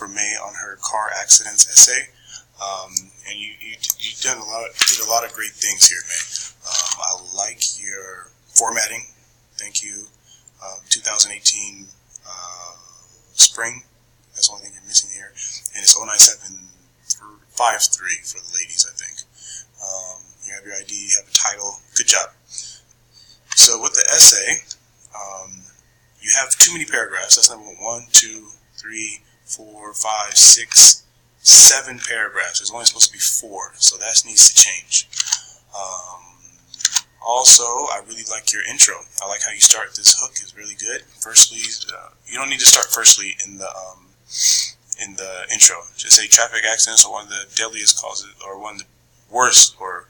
for May on her car accidents essay. And you did a lot of great things here, May. I like your formatting. Thank you. 2018 spring. That's the only thing you're missing here. And it's 09753 for the ladies, I think. You have your ID, you have a title. Good job. So with the essay, you have too many paragraphs. That's number 1, 2, 3, 4, 5, 6, 7 paragraphs. There's only supposed to be 4, so that needs to change. Also, I really like your intro. I like how you start. This hook is really good. Firstly, you don't need to start firstly in the intro. Just say traffic accidents are one of the deadliest causes, or one of the worst or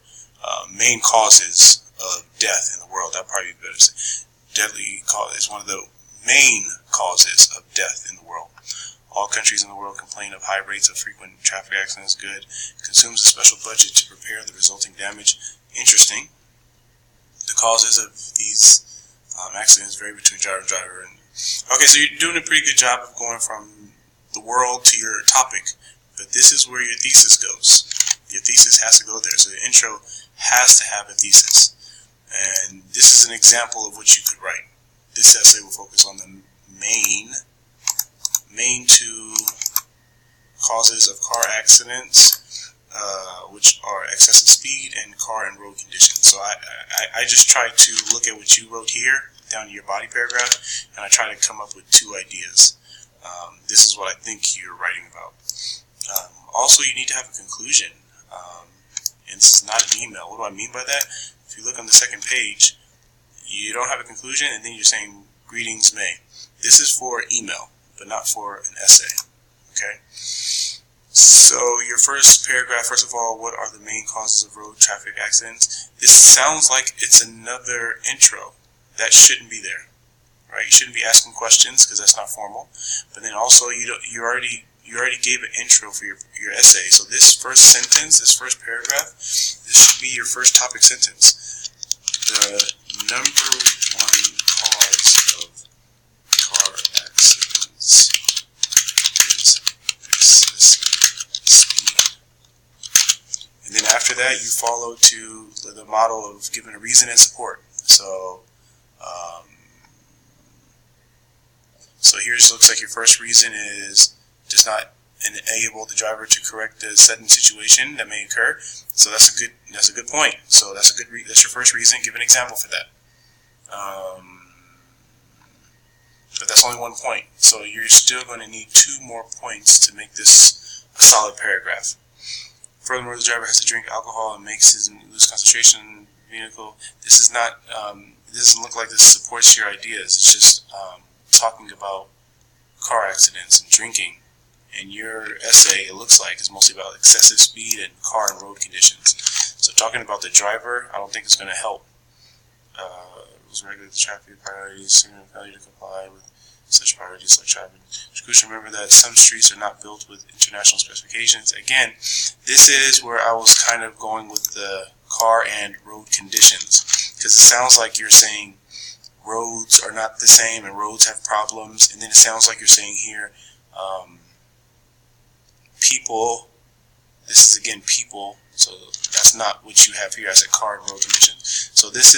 main causes of death in the world. That probably be better to say. Deadly cause is one of the main causes of death in the world. All countries in the world complain of high rates of frequent traffic accidents. Good. Consumes a special budget to repair the resulting damage. Interesting. The causes of these accidents vary between driver and driver. Okay, so you're doing a pretty good job of going from the world to your topic, but this is where your thesis goes. Your thesis has to go there, so the intro has to have a thesis. And this is an example of what you could write. This essay will focus on the main 2 causes of car accidents, which are excessive speed and car and road conditions. So I just tried to look at what you wrote here down to your body paragraph, and I try to come up with 2 ideas. This is what I think you're writing about. Also, you need to have a conclusion. And this is not an email. What do I mean by that? If you look on the second page, you don't have a conclusion, and then you're saying, "Greetings, May." This is for email, but not for an essay. Okay? So your first paragraph, first of all, what are the main causes of road traffic accidents? This sounds like it's another intro. That shouldn't be there, right? You shouldn't be asking questions because that's not formal. But then also you already gave an intro for your essay. So this first sentence, this first paragraph, this should be your first topic sentence. The number 1 cause of car accidents is excessive speed. And then after that, you follow to the model of giving a reason and support. So here it looks like your first reason is just not enable the driver to correct the sudden situation that may occur. So that's a good point. So that's that's your first reason. Give an example for that. But that's only 1 point. So you're still going to need 2 more points to make this a solid paragraph. Furthermore, the driver has to drink alcohol and makes his lose concentration in the vehicle. This is not. It doesn't look like this supports your ideas. It's just talking about car accidents and drinking. And your essay, it looks like, is mostly about excessive speed and car and road conditions. So talking about the driver, I don't think it's going to help. Rules regulate the traffic priorities, signal failure to comply with such priorities like traffic. It's crucial to remember that some streets are not built with international specifications. Again, this is where I was kind of going with the car and road conditions, because it sounds like you're saying roads are not the same and roads have problems, and then it sounds like you're saying here people, this is again people, so that's not what you have here. I said car and road conditions. So this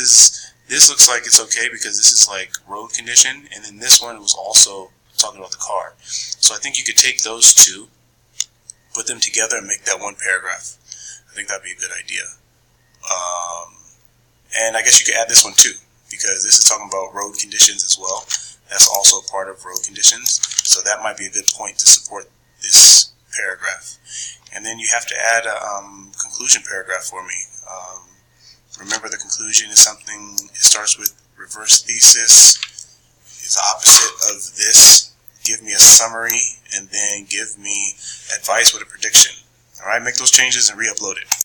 looks like it's okay because this is like road condition, and then this one was also talking about the car. So I think you could take those 2, put them together, and make that 1 paragraph. I think that'd be a good idea. And I guess you could add this one too, because this is talking about road conditions as well. That's also part of road conditions. So that might be a good point to support this paragraph. And then you have to add a conclusion paragraph for me. Remember, the conclusion is something, it starts with reverse thesis, is the opposite of this. Give me a summary, and then give me advice with a prediction. Alright, make those changes and re-upload it.